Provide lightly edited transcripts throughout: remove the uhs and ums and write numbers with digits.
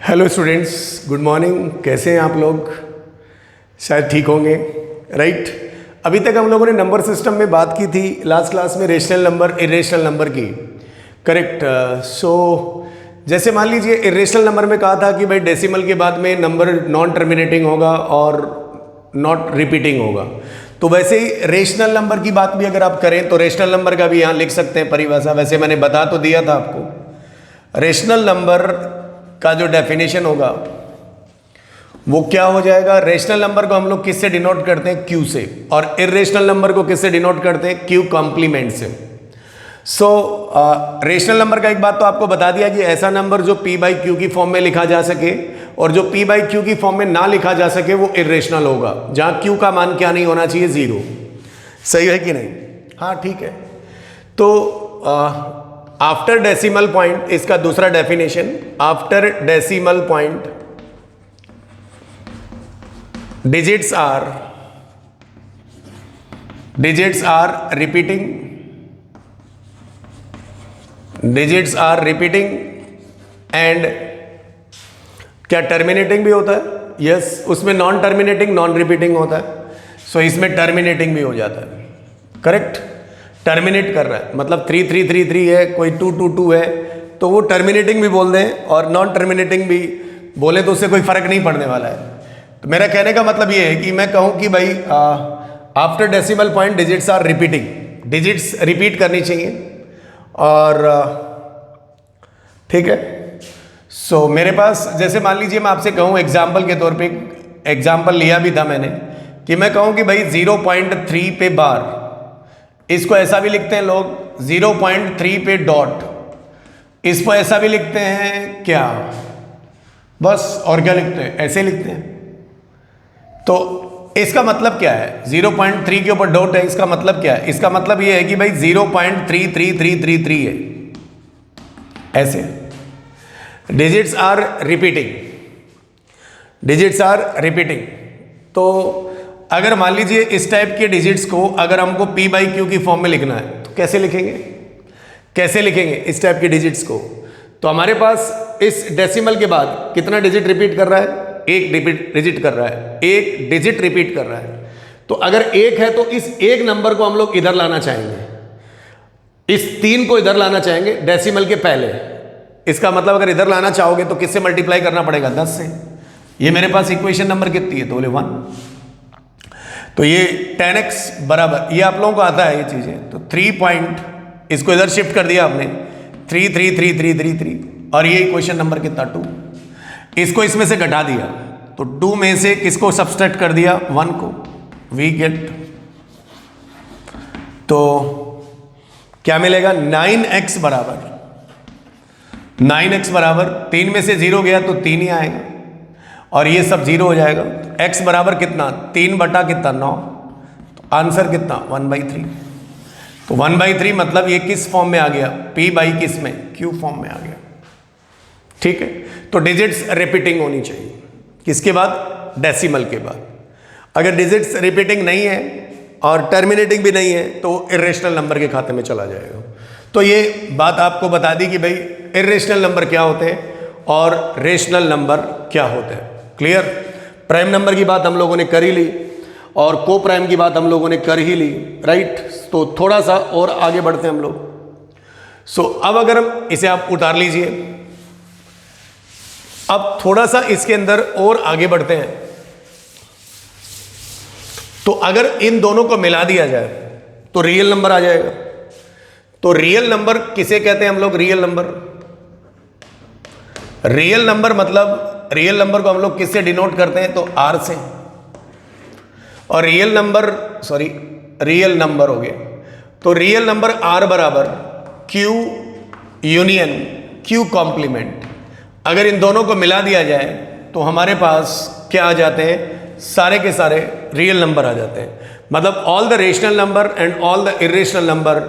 Hello students, good morning. कैसे हैं आप लोग? शायद ठीक होंगे, राइट। अभी तक हम लोगों ने नंबर सिस्टम में बात की थी लास्ट क्लास में, रेशनल नंबर इरेशनल नंबर की, करेक्ट। सो जैसे मान लीजिए इरेशनल नंबर में कहा था कि भाई डेसिमल के बाद में नंबर नॉन टर्मिनेटिंग होगा और नॉट रिपीटिंग होगा। तो वैसे ही रेशनल नंबर की बात भी अगर आप करें तो रेशनल नंबर का भी यहाँ लिख सकते हैं परिभाषा। वैसे मैंने बता तो दिया था आपको। रेशनल नंबर का जो डेफिनेशन होगा वो क्या हो जाएगा? रेशनल नंबर को हम लोग किससे डिनोट करते हैं? क्यू से। और इरेशनल नंबर को किससे डिनोट करते हैं? क्यू कॉम्प्लीमेंट से। सो रेशनल नंबर का एक बात तो आपको बता दिया कि ऐसा नंबर जो p बाई क्यू की फॉर्म में लिखा जा सके और जो p बाई क्यू की फॉर्म में ना लिखा जा सके वो इरेशनल होगा, जहां q का मान क्या नहीं होना चाहिए? 0। सही है कि नहीं? हाँ, ठीक है। तो आफ्टर डेसिमल पॉइंट, इसका दूसरा definition, after decimal point digits are repeating and क्या टर्मिनेटिंग भी होता है? यस, उसमें नॉन टर्मिनेटिंग नॉन रिपीटिंग होता है। सो इसमें टर्मिनेटिंग भी हो जाता है, करेक्ट। टर्मिनेट कर रहा है मतलब 3333 है, कोई 222 है, तो वो टर्मिनेटिंग भी बोल दें और नॉन टर्मिनेटिंग भी बोले तो उससे कोई फर्क नहीं पड़ने वाला है। तो मेरा कहने का मतलब ये है कि मैं कहूँ कि भाई after decimal point digits are repeating, digits repeat करनी चाहिए। और ठीक है। सो मेरे पास जैसे मान लीजिए मैं आपसे कहूँ एग्जाम्पल के तौर पे, एग्जाम्पल लिया भी था मैंने, कि मैं कहूँ कि भाई 0.3 पे बार, इसको ऐसा भी लिखते हैं लोग 0.3 पे डॉट, इसको ऐसा भी लिखते हैं क्या? बस, और क्या लिखते हैं? ऐसे लिखते हैं। तो इसका मतलब क्या है? 0.3 के ऊपर डॉट है, इसका मतलब क्या है? इसका मतलब ये है कि भाई 0.33333 है, ऐसे। Digits are repeating. तो अगर मान लीजिए इस टाइप के डिजिट्स को अगर हमको p बाई क्यू की फॉर्म में लिखना है तो कैसे लिखेंगे इस टाइप के डिजिट्स को? तो हमारे पास इस डेसिमल के बाद कितना डिजिट रिपीट कर रहा है? एक डिजिट कर रहा है, एक डिजिट रिपीट कर रहा है। तो अगर एक है तो इस एक नंबर को हम लोग इधर लाना चाहेंगे, इस 3 को इधर लाना चाहेंगे डेसिमल के पहले। इसका मतलब अगर इधर लाना चाहोगे तो किससे मल्टीप्लाई करना पड़ेगा? 10 से। ये मेरे पास इक्वेशन नंबर कितनी है? तो बोले 1। तो ये 10x बराबर, ये आप लोगों को आता है ये चीजें। तो 3 पॉइंट, इसको इधर शिफ्ट कर दिया आपने, 3 और ये इक्वेशन नंबर कितना? 2। इसको इसमें से घटा दिया तो 2 में से किसको सब्सट्रैक्ट कर दिया? 1 को। वी गेट, तो क्या मिलेगा? 9x बराबर 3 में से 0 गया तो 3 ही आएगा और ये सब 0 हो जाएगा। तो x बराबर कितना? 3 बटा कितना? 9। तो आंसर कितना? 1/3। तो 1/3 मतलब ये किस फॉर्म में आ गया? p बाई किस में? q फॉर्म में आ गया। ठीक है। तो डिजिट्स रिपीटिंग होनी चाहिए, किसके बाद? डेसिमल के बाद। अगर डिजिट्स रिपीटिंग नहीं है और टर्मिनेटिंग भी नहीं है तो इरेशनल नंबर के खाते में चला जाएगा। तो ये बात आपको बता दी कि भाई इरेशनल नंबर क्या होते हैं और रेशनल नंबर क्या होते हैं। क्लियर? प्राइम नंबर की बात हम लोगों ने कर ही ली और को प्राइम की बात हम लोगों ने कर ही ली, राइट। तो थोड़ा सा और आगे बढ़ते हैं हम लोग। सो अब अगर हम इसे आप उतार लीजिए, अब थोड़ा सा इसके अंदर और आगे बढ़ते हैं। तो अगर इन दोनों को मिला दिया जाए तो रियल नंबर आ जाएगा। तो रियल नंबर किसे कहते हैं हम लोग? रियल नंबर मतलब रियल नंबर को हम लोग किससे डिनोट करते हैं? तो R से। और रियल नंबर हो गया। तो रियल नंबर R बराबर Q यूनियन Q कॉम्प्लीमेंट। अगर इन दोनों को मिला दिया जाए तो हमारे पास क्या आ जाते हैं? सारे के सारे रियल नंबर आ जाते हैं। मतलब all the rational number and all the irrational number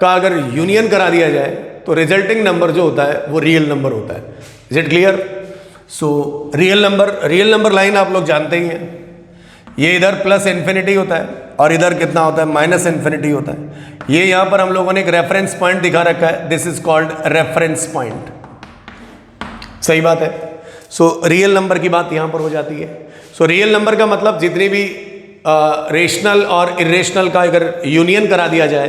का अगर यूनियन करा दिया जाए तो रिजल्टिंग नंबर जो होता है वो रियल नंबर होता है। Is it clear? So real number line आप लोग जानते ही हैं। ये इधर प्लस इन्फिनिटी होता है और इधर कितना होता है? माइनस इन्फिनिटी होता है। ये यहां पर हम लोगों ने एक रेफरेंस पॉइंट दिखा रखा है, this is called reference point. सही बात है। सो रियल नंबर की बात यहाँ पर हो जाती है। सो रियल नंबर का मतलब जितनी भी रेशनल और इरेशनल का अगर यूनियन करा दिया जाए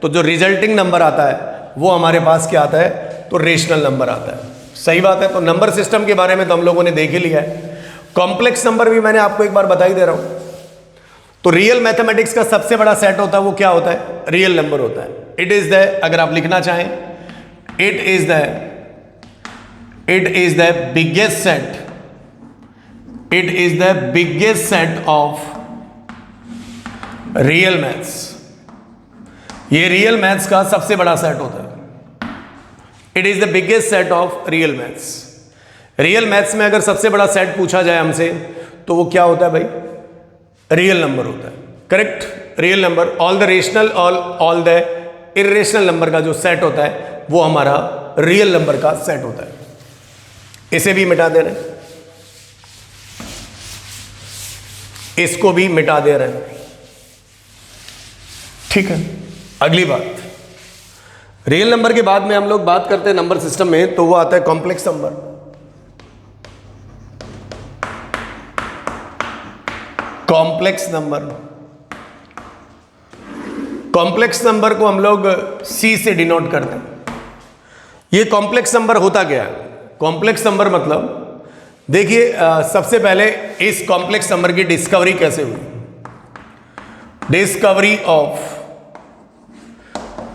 तो जो रिजल्टिंग नंबर आता है वो हमारे पास क्या आता है, तो रेशनल नंबर आता है। सही बात है। तो नंबर सिस्टम के बारे में तो हम लोगों ने देख ही लिया है। कॉम्प्लेक्स नंबर भी मैंने आपको एक बार बता ही दे रहा हूं। तो रियल मैथमेटिक्स का सबसे बड़ा सेट होता है वो क्या होता है, रियल नंबर होता है। इट इज द, अगर आप लिखना चाहें, it is the biggest set, it is the biggest set of real maths. ये रियल मैथ्स का सबसे बड़ा सेट होता है। It is the biggest set of real maths. Real maths में अगर सबसे बड़ा सेट पूछा जाए हमसे तो वो क्या होता है भाई, रियल नंबर होता है। Correct, real number. All the rational all the irrational number का जो सेट होता है वो हमारा रियल नंबर का सेट होता है। इसे भी मिटा दे रहे हैं, इसको भी मिटा दे रहे हैं। ठीक है, अगली बात, रियल नंबर के बाद में हम लोग बात करते हैं नंबर सिस्टम में, तो वो आता है complex number. Complex number, complex number को हम लोग सी से डिनोट करते हैं। ये कॉम्प्लेक्स नंबर होता क्या है, कॉम्प्लेक्स नंबर मतलब देखिए, सबसे पहले इस कॉम्प्लेक्स नंबर की डिस्कवरी कैसे हुई। Discovery of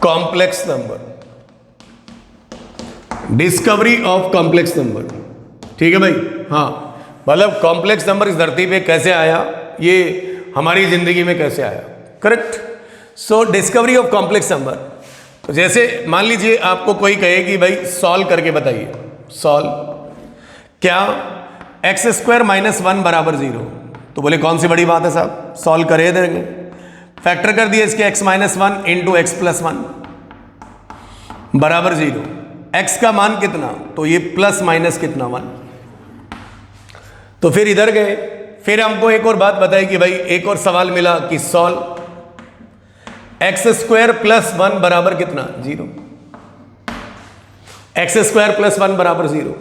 complex number, discovery of complex number. ठीक है भाई, हाँ, मतलब कॉम्प्लेक्स नंबर इस धरती पे कैसे आया, ये हमारी जिंदगी में कैसे आया। Correct. So discovery of complex number, तो जैसे मान लीजिए आपको कोई कहे कि भाई सॉल्व करके बताइए, सॉल्व क्या एक्स स्क्वायर माइनस 1 बराबर 0, तो बोले कौन सी बड़ी बात है साहब, सॉल्व करे देंगे। फैक्टर कर दिए इसके x minus 1 into x plus 1 बराबर 0। x का मान कितना, तो ये प्लस माइनस कितना 1। तो फिर इधर गए, फिर हमको एक और बात बताई कि भाई एक और सवाल मिला कि सॉल्व एक्स स्क्वायर प्लस 1 बराबर कितना 0, एक्स स्क्वायर प्लस 1 बराबर 0।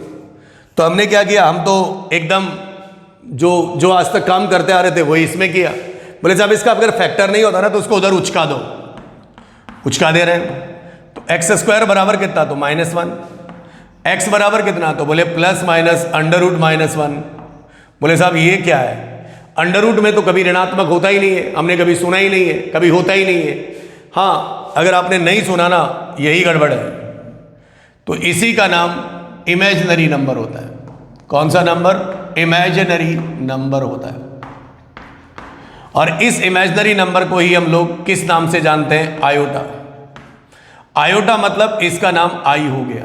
तो हमने क्या किया, हम तो एकदम जो आज तक काम करते आ रहे थे वही इसमें किया। बोले साहब इसका अगर फैक्टर नहीं होता ना तो उसको उधर उचका दो, उचका दे रहे हैं। तो एक्स स्क्वायर बराबर कितना, तो माइनस 1। एक्स बराबर कितना, तो बोले plus minus under root minus 1। बोले साहब ये क्या है, अंडर रूट में तो कभी ऋणात्मक होता ही नहीं है, हमने कभी सुना ही नहीं है, कभी होता ही नहीं है। हाँ, अगर आपने नहीं सुना ना, यही गड़बड़ है। तो इसी का नाम इमेजिनरी नंबर होता है। कौन सा नंबर, इमेजिनरी नंबर होता है। और इस इमेजिनरी नंबर को ही हम लोग किस नाम से जानते हैं, आयोटा। आयोटा मतलब इसका नाम आई हो गया।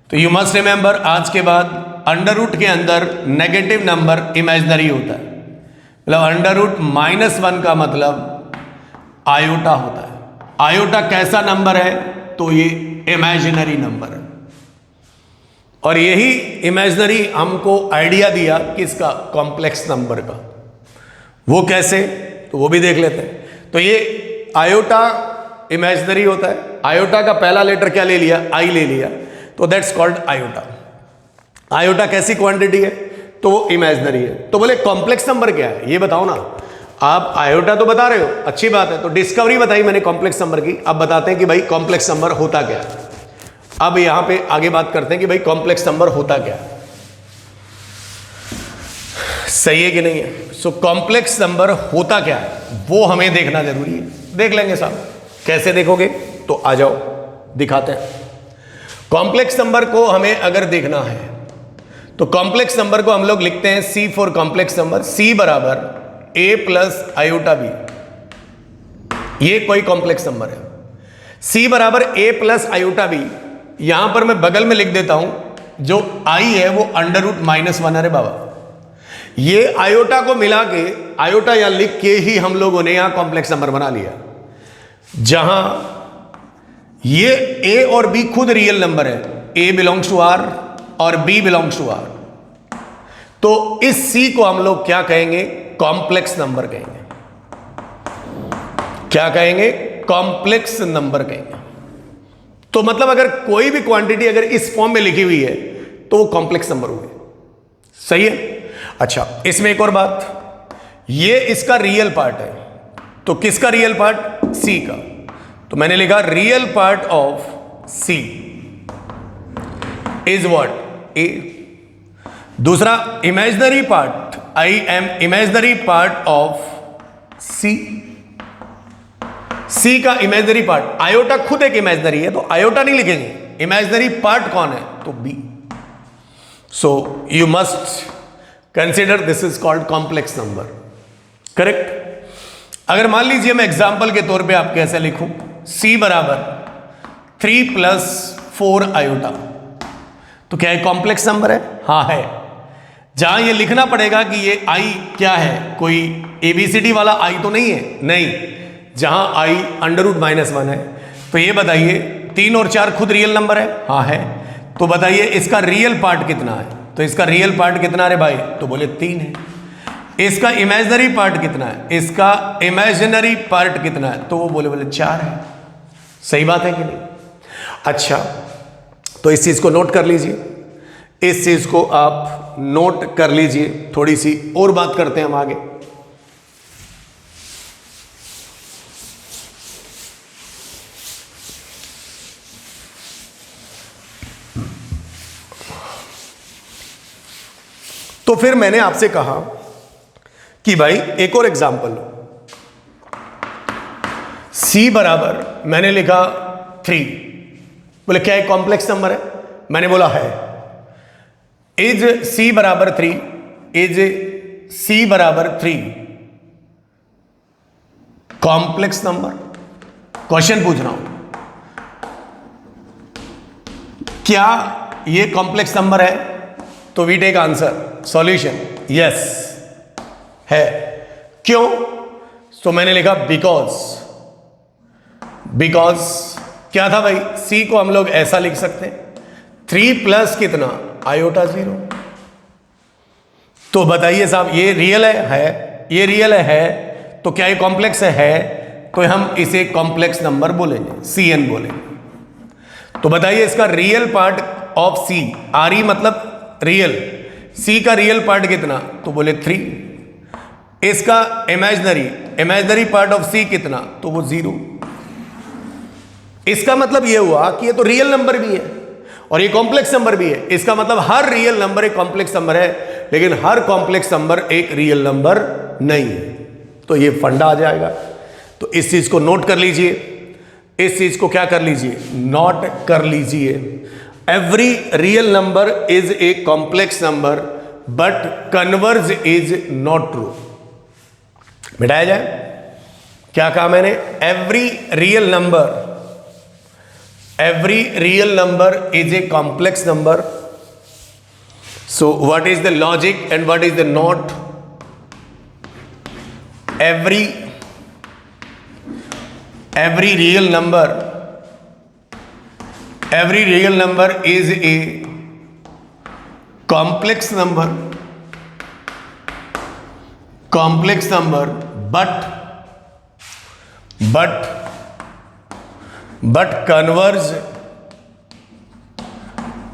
तो यू मस्ट रिमेंबर, आज के बाद अंडर रूट के अंदर नेगेटिव नंबर इमेजिनरी होता है, मतलब अंडर रूट माइनस 1 का मतलब आयोटा होता है। आयोटा कैसा नंबर है, तो ये इमेजिनरी नंबर है। और यही इमेजिनरी हमको आइडिया दिया किसका, कॉम्प्लेक्स नंबर का। वो कैसे, तो वो भी देख लेते हैं। तो ये आयोटा इमेजिनरी होता है। आयोटा का पहला लेटर क्या ले लिया, आई ले लिया, तो दैट्स कॉल्ड आयोटा। आयोटा कैसी क्वांटिटी है, तो वो इमेजिनरी है। तो बोले कॉम्प्लेक्स नंबर क्या है, ये बताओ ना। आप आयोटा तो बता रहे हो, अच्छी बात है। तो डिस्कवरी बताई मैंने कॉम्प्लेक्स नंबर की। अब बताते हैं कि भाई कॉम्प्लेक्स नंबर होता क्या है। अब यहां पे आगे बात करते हैं कि भाई कॉम्प्लेक्स नंबर होता क्या है, सही है कि नहीं है। सो कॉम्प्लेक्स नंबर होता क्या है वो हमें देखना जरूरी है। देख लेंगे साहब, कैसे देखोगे, तो आ जाओ दिखाते हैं। कॉम्प्लेक्स नंबर को हमें अगर देखना है तो कॉम्प्लेक्स नंबर को हम लोग लिखते हैं C for complex number. C बराबर A प्लस आयोटा B, ये कोई कॉम्प्लेक्स नंबर है। C बराबर A प्लस आयोटा B, यहां पर मैं बगल में लिख देता हूं, जो I है वो अंडर रूट माइनस 1। अरे बाबा, ये आयोटा को मिला के, आयोटा यहां लिख के ही हम लोगों ने यहां कॉम्प्लेक्स नंबर बना लिया, जहां ये A और B खुद रियल नंबर है। A बिलोंग्स टू R और B बिलोंग्स टू R। तो इस C को हम लोग क्या कहेंगे, कॉम्प्लेक्स नंबर कहेंगे। क्या कहेंगे, कॉम्प्लेक्स नंबर कहेंगे। तो मतलब अगर कोई भी क्वांटिटी अगर इस फॉर्म में लिखी हुई है तो वो कॉम्प्लेक्स नंबर हुए। सही है। अच्छा, इसमें एक और बात, ये इसका रियल पार्ट है, तो किसका रियल पार्ट? सी का। तो मैंने लिखा real part of C is what? A. दूसरा, imaginary part, I M imaginary part of C. C का इमेजिनरी पार्ट, आयोटा खुद एक इमेजिनरी है, तो आयोटा नहीं लिखेंगे, इमेजिनरी पार्ट कौन है? तो B. So you must consider this is called complex number, correct. अगर मान लीजिए मैं एग्जाम्पल के तौर पे आपके ऐसे लिखूं, c बराबर 3 + 4 आयोटा, तो क्या ये कॉम्प्लेक्स नंबर है? हाँ है। जहां ये लिखना पड़ेगा कि ये i क्या है, कोई ABCD वाला i तो नहीं है, नहीं। जहां i √-1 है, तो ये बताइए 3 और 4 खुद रियल नंबर है? हाँ है। तो बताइए इसका रियल पार्ट कितना है? तो इसका रियल पार्ट कितना है भाई? तो बोले 3 है। इसका इमेजिनरी पार्ट कितना है? इसका इमेजिनरी पार्ट कितना है? तो वो बोले 4 है। सही बात है कि नहीं? अच्छा, तो इस चीज को नोट कर लीजिए, इस चीज को आप नोट कर लीजिए। थोड़ी सी और बात करते हैं हम आगे। तो फिर मैंने आपसे कहा कि भाई एक और एग्जाम्पल लो, c बराबर मैंने लिखा 3, बोले क्या एक कॉम्प्लेक्स नंबर है? मैंने बोला है। इज c बराबर 3, इज c बराबर 3 कॉम्प्लेक्स नंबर? क्वेश्चन पूछ रहा हूं, क्या ये कॉम्प्लेक्स नंबर है? तो we take answer, solution, yes है। क्यों? तो मैंने लिखा बिकॉज क्या था भाई? c को हम लोग ऐसा लिख सकते हैं, 3 प्लस कितना? आयोटा 0। तो बताइए साहब, ये रियल है, ये रियल है, तो क्या ये कॉम्प्लेक्स है? तो हम इसे कॉम्प्लेक्स नंबर बोलेंगे, Cn बोलेंगे। तो बताइए इसका real part of c, RE मतलब रियल, c का रियल पार्ट कितना? तो बोले 3। इसका इमेजिनरी पार्ट ऑफ c कितना? तो वो 0। इसका मतलब ये हुआ कि ये तो रियल नंबर भी है और ये कॉम्प्लेक्स नंबर भी है। इसका मतलब हर रियल नंबर एक कॉम्प्लेक्स नंबर है, लेकिन हर कॉम्प्लेक्स नंबर एक रियल नंबर नहीं है। तो ये फंडा आ जाएगा। तो इस चीज को नोट कर लीजिए, इस चीज को क्या कर लीजिए? नोट कर लीजिए। Every real number is a complex number but converge is not true. मिटाया जाए, क्या कहा मैंने? Every real number is a complex number. So what is the logic and what is the not? every real number is a complex number but converge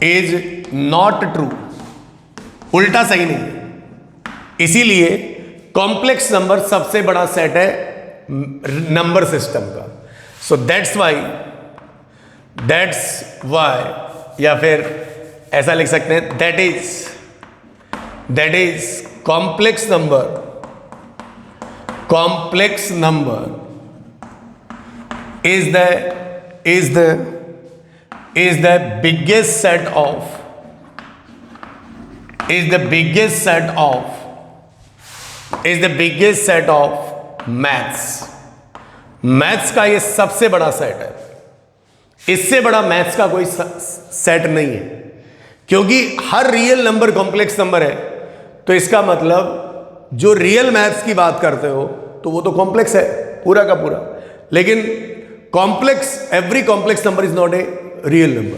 is not true। उल्टा सही नहीं है। इसीलिए कॉम्प्लेक्स नंबर सबसे बड़ा set है number system का। So that's why या फिर ऐसा लिख सकते हैं, that is complex number is the biggest set of maths का ये सबसे बड़ा सेट है। इससे बड़ा मैथ्स का कोई सेट नहीं है, क्योंकि हर रियल नंबर कॉम्प्लेक्स नंबर है। तो इसका मतलब जो रियल मैथ्स की बात करते हो तो वो तो कॉम्प्लेक्स है पूरा का पूरा, लेकिन every complex number is not a real number.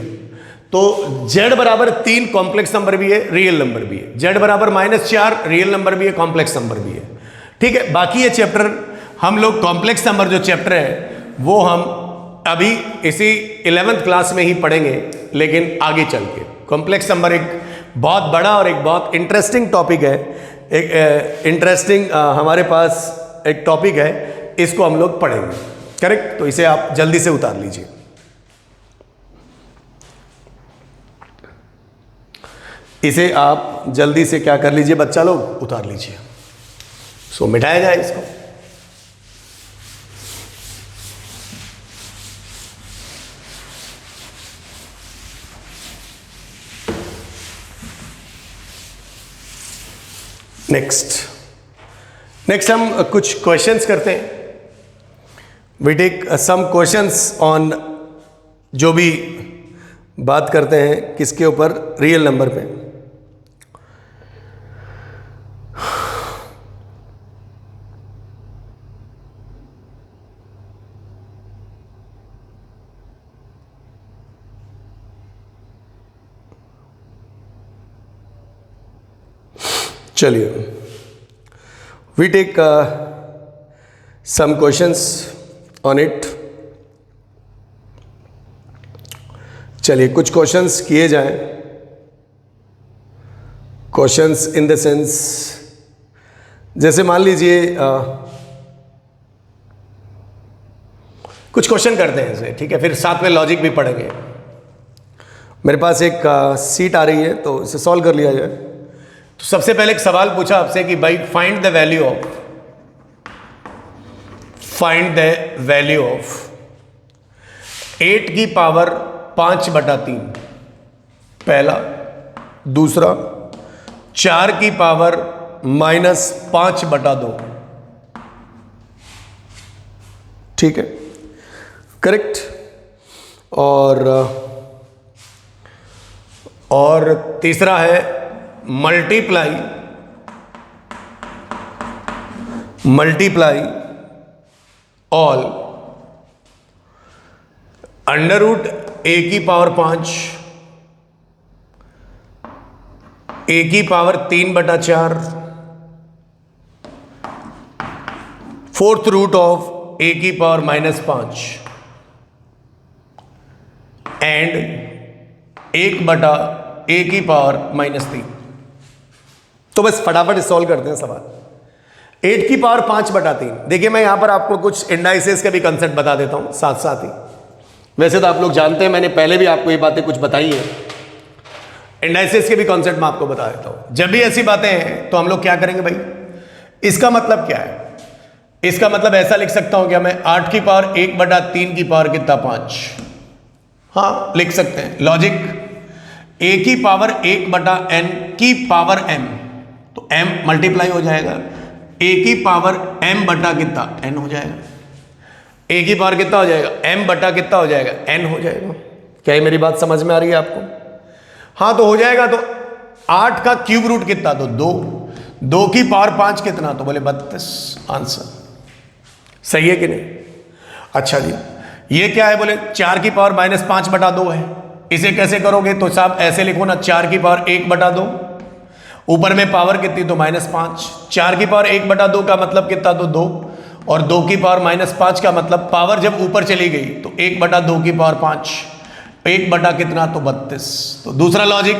तो z बराबर 3 कॉम्प्लेक्स नंबर भी है, रियल नंबर भी है। z बराबर -4 रियल नंबर भी है, कॉम्प्लेक्स नंबर भी है। ठीक है, बाकी ये चैप्टर हम लोग कॉम्प्लेक्स नंबर जो चैप्टर है वो हम अभी इसी 11th क्लास में ही पढ़ेंगे, लेकिन आगे चल के कॉम्प्लेक्स नंबर एक बहुत बड़ा और एक बहुत इंटरेस्टिंग टॉपिक है, एक इंटरेस्टिंग हमारे पास एक टॉपिक है, इसको हम लोग पढ़ेंगे। करेक्ट? तो इसे आप जल्दी से उतार लीजिए। इसे आप जल्दी से क्या कर लीजिए बच्चा लोग, उतार लीजिए। सो मिटाया जाए इसको। नेक्स्ट हम कुछ क्वेश्चंस करते हैं। We take some questions on, जो भी बात करते हैं किसके ऊपर, रियल नंबर पे। चलिए, we take some questions on it. चलिए कुछ क्वेश्चंस किए जाएं। क्वेश्चंस इन द सेंस, जैसे मान लीजिए कुछ क्वेश्चन करते हैं इसे, ठीक है, फिर साथ में लॉजिक भी पढ़ेंगे। मेरे पास एक सीट आ रही है तो इसे सॉल्व कर लिया जाए। तो सबसे पहले एक सवाल पूछा आपसे कि भाई फाइंड द वैल्यू ऑफ 8 की पावर 5/3 पहला। दूसरा 4 की पावर -5/2। ठीक है, करेक्ट। और तीसरा है मल्टीप्लाई ऑल √a की पावर 5, a की power 3/4, fourth root of a की पावर -5 एंड 1/a की पावर -3। तो बस फटाफट सॉल्व करते हैं सवाल। 8 की पावर 5/3। देखिए मैं यहां पर आपको कुछ इंडाइसेस का भी कंसेप्ट बता देता हूं साथ साथ ही। वैसे तो आप लोग जानते हैं, मैंने पहले भी आपको ये बातें कुछ बताई हैं। इंडाइसेस के भी कॉन्सेप्ट मैं आपको बता देता हूं। जब भी ऐसी बातें हैं तो हम लोग क्या करेंगे भाई, इसका मतलब क्या है? इसका मतलब ऐसा लिख सकता हूं क्या मैं, 8 की पावर 1/3 की पावर कितना 5। हाँ लिख सकते हैं। लॉजिक, a की पावर 1/n की पावर m, तो m मल्टीप्लाई हो जाएगा, a की पावर m बटा कितना n हो जाएगा। a की पावर कितना हो जाएगा, m बटा कितना हो जाएगा, n हो जाएगा। क्या ये मेरी बात समझ में आ रही है आपको? हाँ तो हो जाएगा। तो 8 का क्यूब रूट कितना, तो 2 की पावर 5 कितना, तो बोले 32। आंसर सही है कि नहीं? अच्छा जी, ये क्या है, बोले 4 की पावर -5/2 है। इसे कैसे करोगे, तो साहब ऐसे लिखो ना, 4 की पावर 1/2, ऊपर में पावर कितनी, तो -5। 4 की पावर 1/2 का मतलब कितना, तो 2, और 2 की पावर -5 का मतलब पावर जब ऊपर चली गई तो 1/2 की पावर 5, 1 बटा कितना, तो 32। तो दूसरा लॉजिक,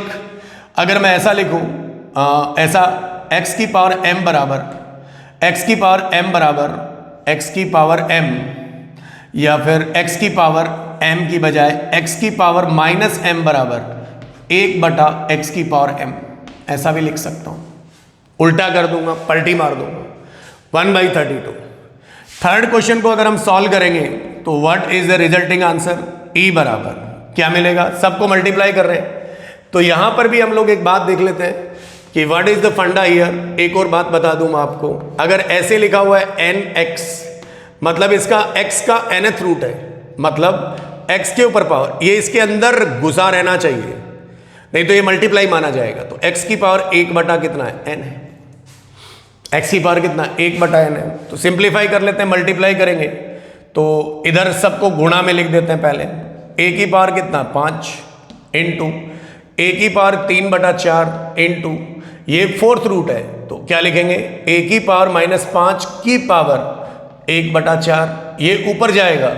अगर मैं ऐसा लिखूं, ऐसा x की पावर m बराबर x की पावर m, या फिर x की पावर m की बजाय x की पावर -m बराबर 1/x की पावर m, ऐसा भी लिख सकता हूं। उल्टा कर दूंगा, पलटी मार दूंगा, 1/32। थर्ड क्वेश्चन को अगर हम सॉल्व करेंगे तो what is the resulting answer, e बराबर क्या मिलेगा, सबको मल्टीप्लाई कर रहे हैं। तो यहां पर भी हम लोग एक बात देख लेते हैं कि व्हाट इज द फंडा हियर। एक और बात बता दूं मैं आपको, अगर ऐसे लिखा हुआ है nx, मतलब इसका x का nth रूट है, मतलब x के ऊपर पावर, ये इसके अंदर घुसा रहना चाहिए, नहीं तो ये मल्टीप्लाई माना जाएगा। तो x की पावर 1 बटा कितना है, n है। x की पावर कितना, 1/n है। तो सिंप्लीफाई कर लेते हैं, मल्टीप्लाई करेंगे तो इधर सबको गुणा में लिख देते हैं। पहले a की पावर कितना, 5 इंटू a की पावर 3/4 इंटू ये फोर्थ रूट है, तो क्या लिखेंगे, a की पावर -5 की पावर 1/4, ये ऊपर जाएगा,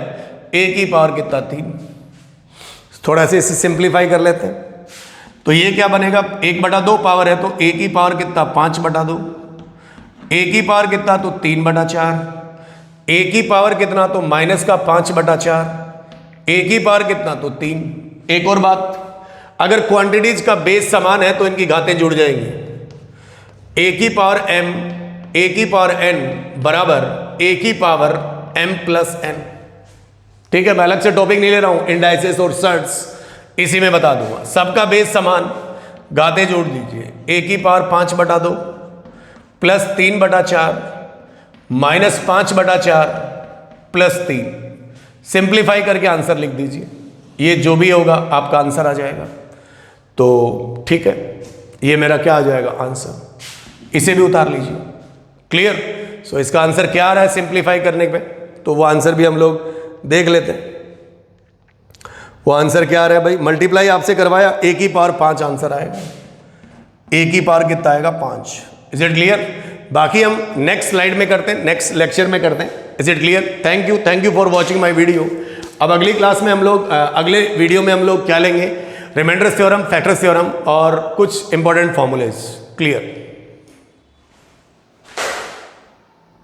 a की पावर कितना, 3। थोड़ा सा इसे सिंप्लीफाई कर लेते हैं। तो ये क्या बनेगा, 1/2 पावर है तो a की पावर कितना 5/2, a की पावर कितना तो 3/4, a की पावर कितना तो माइनस का 5/4, a की पावर कितना तो 3। एक और बात, अगर क्वांटिटीज का बेस समान है तो इनकी घातें जुड़ जाएंगी। a की पावर m, a की पावर n बराबर a की पावर m प्लस n। ठीक है, मैं अलग से टॉपिक नहीं ले रहा हूं, इंडाइसेस और सर्ट्स इसी में बता दूंगा। सबका बेस समान, घातें जोड़ दीजिए, a की power 5/2 plus 3/4 minus 5/4 plus 3। Simplify करके आंसर लिख दीजिए, ये जो भी होगा आपका आंसर आ जाएगा। तो ठीक है, ये मेरा क्या आ जाएगा आंसर, इसे भी उतार लीजिए। क्लियर? सो इसका आंसर क्या आ रहा है सिंप्लीफाई करने पे, तो वो आंसर भी हम लोग देख लेते हैं। वो आंसर क्या आ रहा है भाई, मल्टीप्लाई आपसे करवाया, a की पावर 5 आंसर आएगा, a की पावर कितना आएगा 5। Is it clear? बाकी हम नेक्स्ट स्लाइड में करते हैं, नेक्स्ट लेक्चर में करते हैं। Is it clear? Thank you for watching my video. अब अगली क्लास में हम लोग अगले वीडियो में हम लोग क्या लेंगे, रिमाइंडर्स थ्योरम, फैक्टर्स थ्योरम और कुछ इंपॉर्टेंट फॉर्मूलेज। क्लियर?